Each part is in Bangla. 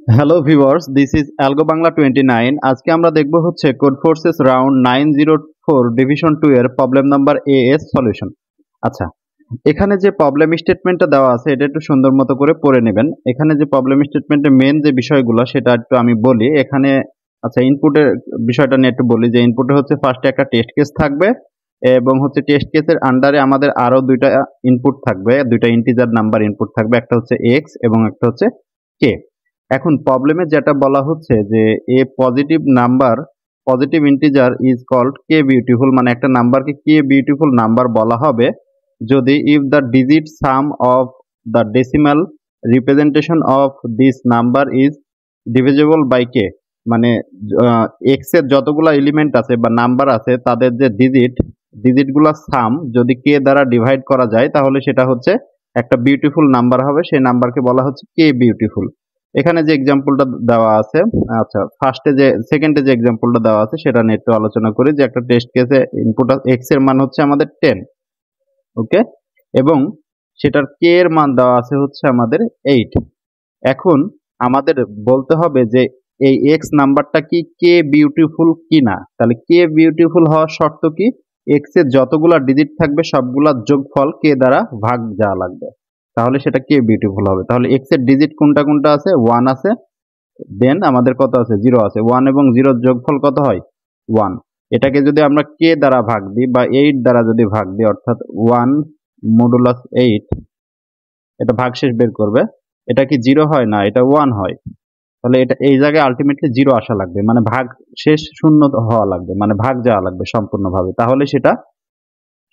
Hello viewers, this is AlgoBangla29। আজকে আমরা দেখব হচ্ছে Codeforces রাউন্ড 904 ডিভিশন 2 এর প্রবলেম নাম্বার এ এর সলিউশন। আচ্ছা, এখানে যে প্রবলেম স্টেটমেন্টটা দেওয়া আছে এটা একটু সুন্দর মতো করে পড়ে নেবেন। এখানে যে প্রবলেম স্টেটমেন্টের মেন যে বিষয়গুলো সেটা একটু আমি বলি। এখানে আচ্ছা, ইনপুটের বিষয়টা নিয়ে একটু বলি যে ইনপুটে হচ্ছে ফার্স্টে একটা টেস্ট কেস থাকবে এবং হচ্ছে টেস্ট কেসের আন্ডারে আমাদের আরো দুইটা ইনপুট থাকবে, দুইটা ইন্টিজার নাম্বার ইনপুট থাকবে, একটা হচ্ছে এক্স এবং একটা হচ্ছে কে। এখন প্রবলেমে যেটা বলা হচ্ছে যে a positive integer is called K beautiful, মানে একটা নাম্বারকে কে বিউটিফুল নাম্বার বলা হবে যদি if the digit sum of the decimal representation of this number is divisible by K, মানে এক্স এর যতগুলো এলিমেন্ট আছে বা নাম্বার আছে তাদের যে ডিজিটগুলো সাম যদি কে দ্বারা ডিভাইড করা যায় তাহলে সেটা হচ্ছে একটা বিউটিফুল নাম্বার হবে। সেই নাম্বারকে বলা হচ্ছে কে বিউটিফুল। এখানে যে এক্সাম্পলটা দেওয়া আছে, আচ্ছা সেকেন্ডে যে এক্সাম্পলটা দেওয়া আছে সেটা নিয়ে একটু আলোচনা করি। যে একটা টেস্ট কেসে ইনপুট এক্স এর মান হচ্ছে আমাদের 10, ওকে, এবং সেটার কে এর মান দেওয়া আছে হচ্ছে আমাদের 8। এখন আমাদের বলতে হবে যে এই এক্স নাম্বারটা কি কে বিউটিফুল কিনা। তাহলে কে বিউটিফুল হওয়ার শর্ত কি, এক্স এর যতগুলা ডিজিট থাকবে সবগুলা যোগফল কে দ্বারা ভাগ যাওয়া লাগবে, তাহলে সেটা কে বিউটিফুল হবে। তাহলে এক্স এর ডিজিট কোনটা কোনটা আছে, 1 আছে, দেন আমাদের কত আছে, 0 আছে। 1 এবং 0 যোগফল কত হয়, 1। এটাকে যদি আমরা কে দ্বারা ভাগ দিই বা 8 দ্বারা যদি ভাগ দিই, অর্থাৎ 1 মডুলাস 8, এটা ভাগশেষ বের করবে। এটা কি 0 হয় না, এটা 1 হয়। তাহলে এটা এই জায়গায় আলটিমেটলি 0 আসা লাগবে, মানে ভাগ শেষ শূন্য হওয়া লাগবে, মানে ভাগ যাওয়া লাগবে সম্পূর্ণভাবে, তাহলে সেটা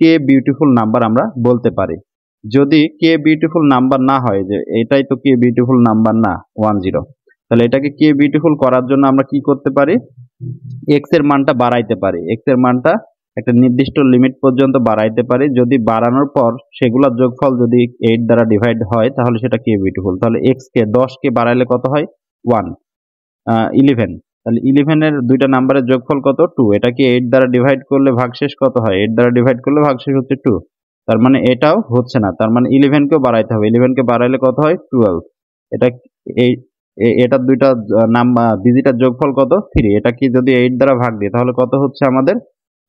কে বিউটিফুল নাম্বার আমরা বলতে পারি। যদি কে বিউটিফুল নাম্বার না হয়, যে এটাই তো কে বিউটিফুল নাম্বার না 10, তাহলে এটাকে কে বিউটিফুল করার জন্য আমরা কি করতে পারি, এক্স এর মানটা বাড়াইতে পারি। এক্স এর মানটা একটা নির্দিষ্ট লিমিট পর্যন্ত বাড়াইতে পারি। যদি বাড়ানোর পর সেগুলোর যোগফল যদি 8 দ্বারা ডিভাইড হয় তাহলে সেটা কে বিউটিফুল। তাহলে এক্স কে 10 কে বাড়াইলে কত হয়, 1, 11। তাহলে 11 এর দুইটা নাম্বারের যোগফল কত, 2। এটাকে 8 দ্বারা ডিভাইড করলে ভাগশেষ কত হয়, 8 দ্বারা ডিভাইড করলে ভাগশেষ হচ্ছে 2। তার মানে এটাও হচ্ছে না, তার মানে 11 কেও বাড়াইতে হবে। 11 কে বাড়াইলে কত হয়, 12। এটা এই এটার দুইটা নাম্বার ডিজিটের যোগফল কত, 3। এটা কি যদি 8 দ্বারা ভাগ দিই তাহলে কত হচ্ছে আমাদের,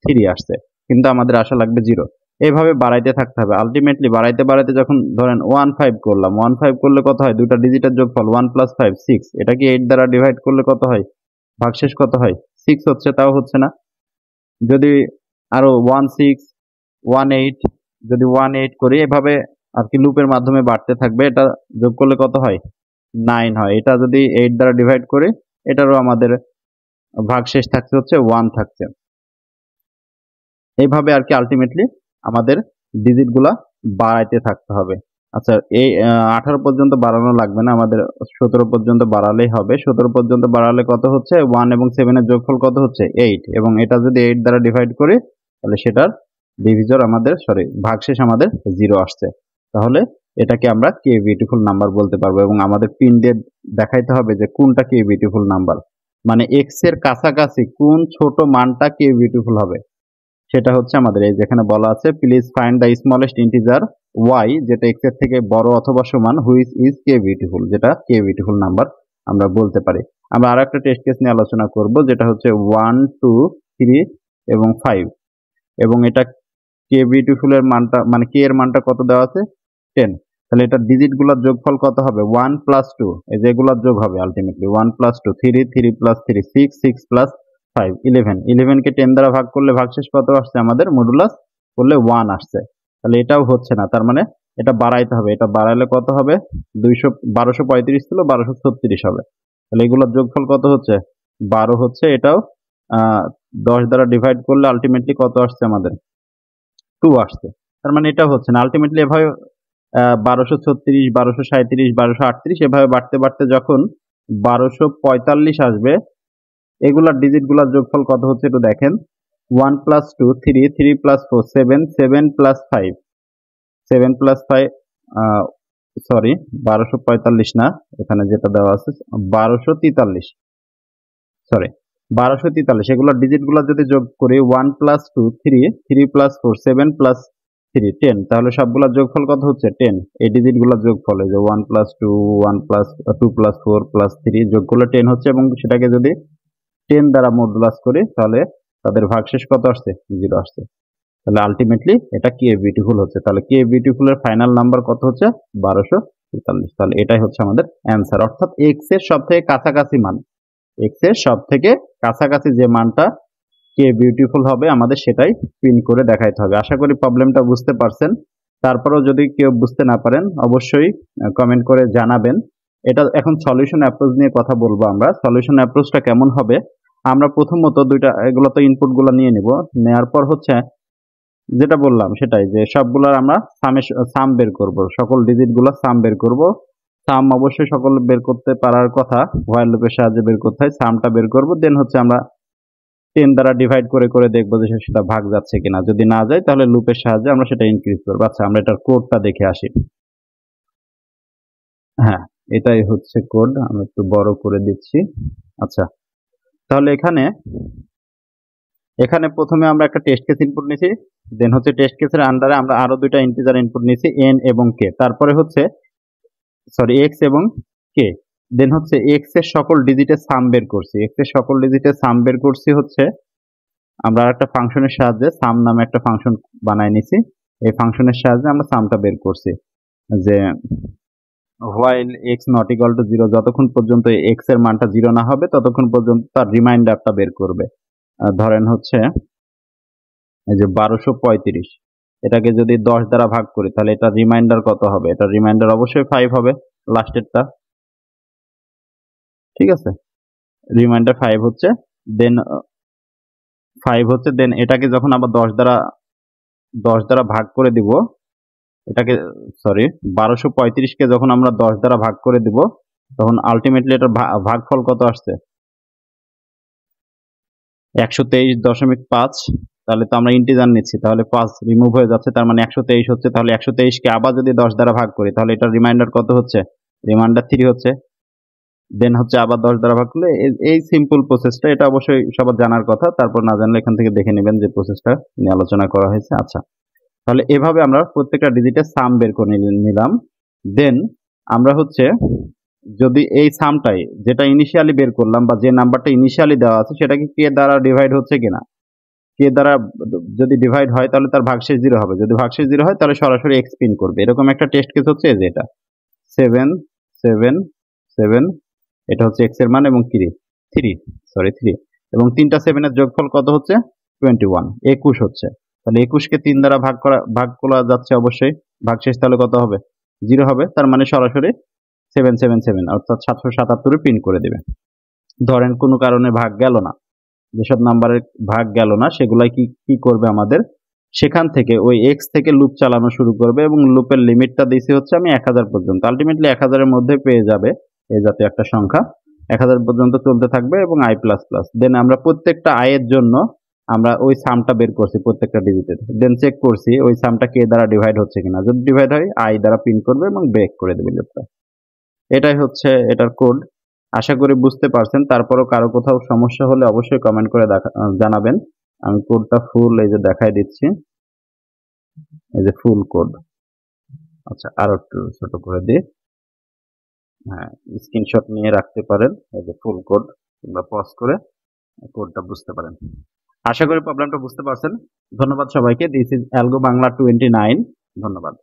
3 আসছে, কিন্তু আমাদের আসা লাগবে 0। এইভাবে বাড়াইতে থাকতে হবে। আলটিমেটলি বাড়াইতে বাড়াইতে যখন ধরেন 15 করলাম, 15 করলে কত হয়, দুইটা ডিজিটের যোগফল 1 + 5 6। এটা কি 8 দ্বারা ডিভাইড করলে কত হয়, ভাগশেষ কত হয়, 6 হচ্ছে, তাও হচ্ছে না। যদি আরো 16 18, যদি 18 করি, এভাবে আর কি লুপের মাধ্যমে বাড়তে থাকবে। এটা যোগ করলে কত হয়, 9 হয়। এটা যদি 8 দ্বারা ডিভাইড করি, এটারও আমাদের ভাগশেষ থাকছে হচ্ছে 1 থাকছে। এইভাবে আর কি আলটিমেটলি আমাদের ডিজিটগুলা বাড়াইতে থাকতে হবে। আচ্ছা, এই 18 পর্যন্ত বাড়ানো লাগবে না, আমাদের 17 পর্যন্ত বাড়ালেই হবে। 17 পর্যন্ত বাড়ালে কত হচ্ছে, 1 এবং 7 এর যোগফল কত হচ্ছে, 8। এবং এটা যদি 8 দ্বারা ডিভাইড করি তাহলে সেটার ভাগশেষ আমাদের 0 আসছে। তাহলে এটাকে আমরা কে বিউটিফুল নাম্বার বলতে পারবো এবং আমাদের পিন দিয়ে দেখাইতে হবে যে কোনটা কে বিউটিফুল নাম্বার, মানে এক্স এর কাছাকাছি কোন ছোট মানটা কে বিউটিফুল হবে। সেটা হচ্ছে আমাদের এই যেখানে বলা আছে, please find the smallest integer Y, যেটা এক্স এর থেকে বড় অথবা সমান, হুইচ ইজ কে বিউটিফুল, যেটা কে বিউটিফুল নাম্বার আমরা বলতে পারি। আমরা আর একটা টেস্ট কেস নিয়ে আলোচনা করব, যেটা হচ্ছে 1 2 3 এবং 5। এবং এটা কে বিউটিফুল এর মানটা, মানে কে এর মানটা কত দেওয়া আছে, 10। তাহলে এটা ডিজিট গুলোর যোগফল কত হবে, 1 + 2, এই যেগুলোর যোগ হবে আলটিমেটলি 1 + 2, 3 3 + 3 6 6 + 5 11। 11 কে 10 দ্বারা ভাগ করলে ভাগশেষ কত আসছে আমাদের, মডুলাস করলে 1 আসছে। তাহলে এটাও হচ্ছে না, তার মানে এটা বাড়াইতে হবে। এটা বাড়াইলে কত হবে, 1235 ছিল 1236 হবে। তাহলে এগুলোর যোগফল কত হচ্ছে, 12 হচ্ছে। এটাও 10 দ্বারা ডিভাইড করলে আলটিমেটলি কত আসছে আমাদের, 2 আসছে। তার মানে এটা হচ্ছে না। আলটিমেটলি এভাবে 1236 1237 1238 এভাবে বাড়তে বাড়তে যখন 1245 আসবে, এগুলার ডিজিট গুলার যোগফল কত হচ্ছে একটু দেখেন, 1 + 2 3 3 + 4 7 7 + 5 7 + 5, সরি 1245 না, এখানে যেটা দেওয়া আছে 1243, সরি 1243। এগুলোর ডিজিট গুলা যদি যোগ করি, 1 + 2 3 3 + 4 7 + 3 10, তাহলে সবগুলোর যোগফল কত হচ্ছে 10। এই ডিজিটগুলোর যোগফল এই যে 1 প্লাস 2 1 প্লাস 2 প্লাস 4 প্লাস 3 যোগ করলে 10 হচ্ছে, এবং সেটাকে যদি 10 দ্বারা মডুলাস করি তাহলে তাদের ভাগশেষ কত আসছে 0 আসছে। তাহলে আলটিমেটলি এটা কে বিউটিফুল হচ্ছে। তাহলে কে বিউটিফুল এর ফাইনাল নাম্বার কত হচ্ছে 1243। তাহলে এটাই হচ্ছে আমাদের অ্যান্সার, অর্থাৎ এক্স এর সবথেকে কাছাকাছি মান, এক্স এর সবথেকে কাছাকাছি যে মানটা কে বিউটিফুল হবে আমাদের সেটাই প্রিন্ট করে দেখাইতে হবে। আশা করি প্রবলেমটা বুঝতে পারছেন। তারপরেও যদি কেউ বুঝতে না পারেন অবশ্যই কমেন্ট করে জানাবেন। এটা এখন সলিউশন অ্যাপ্রোচ নিয়ে কথা বলবো আমরা। সলিউশন অ্যাপ্রোচটা কেমন হবে, আমরা প্রথমত দুইটা এগুলো তো ইনপুটগুলো নিয়ে নিব, নেওয়ার পর হচ্ছে যেটা বললাম সেটাই, যে সবগুলোর আমরা সাম বের করব, সকল ডিজিটগুলো সাম বের করব। সাম অবশ্যই সকল বের করতে পারার কথা, হোয়াইল লুপের সাহায্যে বের করতে হয়। সামটা বের করব, দেন হচ্ছে আমরা 10 দ্বারা ডিভাইড করে করে দেখবো যে সেটা ভাগ যাচ্ছে কিনা। যদি না যায় তাহলে লুপের সাহায্যে আমরা সেটা ইনক্রিজ করবো। আচ্ছা, আমরা এটার কোডটা দেখে আসি। হ্যাঁ, এটাই হচ্ছে কোড, আমি একটু বড় করে দিচ্ছি। আচ্ছা, তাহলে এখানে এখানে প্রথমে আমরা একটা টেস্ট কেস ইনপুট নিয়েছি, দেন হচ্ছে টেস্ট কেসের আন্ডারে আমরা আরো দুইটা ইন্টিজার ইনপুট নিয়েছি, এন এবং কে, তারপরে হচ্ছে এক্স এবং কে, দেন হচ্ছে এক্স এর সকল ডিজিটের সাম বের করছি। এক্স এর সকল ডিজিটের সাম বের করছি হচ্ছে আমরা একটা ফাংশনের সাহায্যে, সাম নামে একটা ফাংশন বানায় নিছি। এই ফাংশনের সাহায্যে আমরা সামটা বের করছি, যে while x not equal to 0, যতক্ষণ পর্যন্ত এক্স এর মানটা 0 না হবে ততক্ষণ পর্যন্ত তার রিমাইন্ডারটা বের করবে। ধরেন হচ্ছে এই যে 1235, এটাকে যদি 10 দ্বারা ভাগ করি তাহলে এটা রিমাইন্ডার কত হবে, এটা রিমাইন্ডার অবশ্যই 5 হবে, লাস্টেরটা। ঠিক আছে, রিমাইন্ডার 5 হচ্ছে, দেন 5 হচ্ছে, দেন এটাকে যখন আবার 10 দ্বারা ভাগ করে দিব, এটাকে 1235কে যখন আমরা 10 দ্বারা ভাগ করে দিব তখন আলটিমেটলি এটার ভাগফল কত আসছে 123.5। তাহলে তো আমরা ইন্টিজার নিচ্ছি, তাহলে 5 রিমুভ হয়ে যাচ্ছে, তার মানে 123 হচ্ছে। তাহলে 123কে আবার যদি 10 দ্বারা ভাগ করি তাহলে এটার রিমাইন্ডার কত হচ্ছে, রিমাইন্ডার 3 হচ্ছে। দেন হচ্ছে আবার 10 দ্বারা ভাগ করলে এই সিম্পল প্রসেসটা, এটা অবশ্যই সবার জানার কথা, তারপর না জানলে এখান থেকে দেখে নেবেন যে প্রসেসটা নিয়ে আলোচনা করা হয়েছে। আচ্ছা, তাহলে এভাবে আমরা প্রত্যেকটা ডিজিটের সাম বের করে নিলাম। দেন আমরা হচ্ছে যদি এই সামটাই যেটা ইনিশিয়ালি বের করলাম বা যে নাম্বারটা ইনিশিয়ালি দেওয়া আছে সেটাকে কে দ্বারা ডিভাইড হচ্ছে কিনা, কে দ্বারা যদি ডিভাইড হয় তাহলে তার ভাগশেষ 0 হবে, যদি ভাগশেষ 0 হয় তাহলে সরাসরি এক্স প্রিন্ট করবে। এরকম একটা টেস্ট কেস হচ্ছে যে এটা 7 7 7, এটা হচ্ছে এক্স এর মান, এবং 3 এবং তিনটা 7 এর যোগফল কত হচ্ছে 21, 21 হচ্ছে। তাহলে 21কে 3 দ্বারা ভাগ করা যাচ্ছে অবশ্যই, ভাগশেষ তাহলে কত হবে 0 হবে, তার মানে সরাসরি 777 অর্থাৎ 777 প্রিন্ট করে দিবে। ধরেন কোনো কারণে ভাগ গেল না, যেসব নাম্বারের ভাগ গেল না সেগুলাই কি করবে আমাদের, সেখান থেকে ওই এক্স থেকে লুপ চালানো শুরু করবে, এবং লুপের লিমিটটা দিয়েছি হচ্ছে আমি 1000 পর্যন্ত, আলটিমেটলি 1000 এর মধ্যে পেয়ে যাবে এই জাতীয় একটা সংখ্যা, 1000 পর্যন্ত চলতে থাকবে এবং আই প্লাস প্লাস। দেন আমরা প্রত্যেকটা আই এর জন্য আমরা ওই সামটা বের করছি প্রত্যেকটা ডিজিটের, দেন চেক করছি ওই সামটা কে দ্বারা ডিভাইড হচ্ছে কিনা, যদি ডিভাইড হয় আই দ্বারা প্রিন্ট করবে এবং ব্রেক করে দেবে লুপটা। এটাই হচ্ছে এটার কোড। আশা করি বুঝতে পারছেন। তারপরও কারো কোথাও সমস্যা হলে অবশ্যই কমেন্ট করে জানাবেন। আমি কোডটা ফুল এই যে দেখাই দিচ্ছি, এই যে ফুল কোড। আচ্ছা, আরো একটু ছোট করে দিই, হ্যাঁ স্ক্রিনশট নিয়ে রাখতে পারেন, এই যে ফুল কোড, কিংবা পজ করে কোডটা বুঝতে পারেন। আশা করি প্রবলেমটা বুঝতে পারছেন। ধন্যবাদ সবাইকে। This is algo Bangla 29। ধন্যবাদ।